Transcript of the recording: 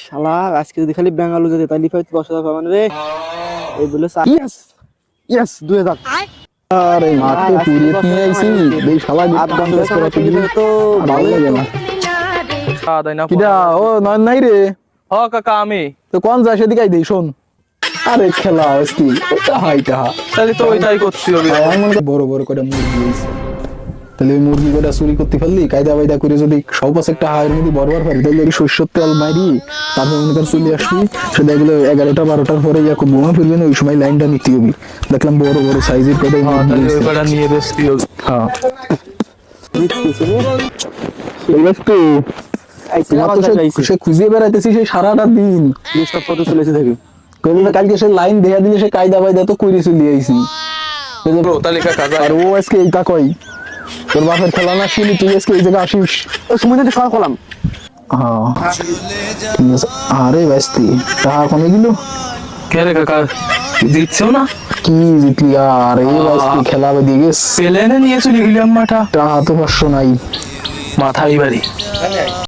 শালা আজকে যদি খালি বেঙ্গালুরু যেতে তাহলে হয়তো 10,000 পাবেন রে। এই বলে ইয়েস ইয়েস 2000। আরে মাঠে পুড়িয়ে নিয়ে আইছি এই শালা আর 10,000 কামাই করলে তো ভালো ভালোই লাগে তো। না। তাই না কিডা ও নয় নাই রে, হ কাকা আমি তো কোন যায় সেদিকে আই দেই শোন। আরে খেলা আসতি ওটা হাইটা তাহলে তো ওইটাই করতে হবে। আমি মনে করি বড় বড় করে মুরগি হইছে, তাহলে ওই মুরগি কটা চুরি করতে পারলি কায়দা বাইদা করে যদি সব একটা হায়ের মধ্যে বরবার পারি তাহলে ওই সর্ষের তেল মারি তারপর মনে কর চলে আসবি সেটা এগুলো 11টা 12টার পরে ইয়াকু বোমা ফিরবে না ওই সময় লাইনটা নিতে হবে। দেখলাম বড় বড় সাইজের কটাই তাহলে ওই কটা নিয়ে বেশি হবে। হ্যাঁ সে খুঁজে বেড়াইতেছি সেই সারাটা দিন লিস্ট কত চলেছে দেখি। কালকে সে লাইন দেখা দিলে সে কায়দা বাইদা তো করে চলে আইছি। তাহলে কাকা আর ও আজকে এইটা কই তোর বাপের খেলা না শুনি তুই আজকে এই জায়গায় আসিস। ওই সময় তো সকাল করলাম। হ্যাঁ ঠিক আছে। আরে ব্যস্তি টাকা কমে গেল কে রে কাকা দিচ্ছেও না কি জিতলি আর এই ব্যস্তি খেলা বেঁধে গেছ পেলেনে নিয়ে চলে গেলাম মাঠা টাকা তো 500 নাই মাথায় বাড়ি।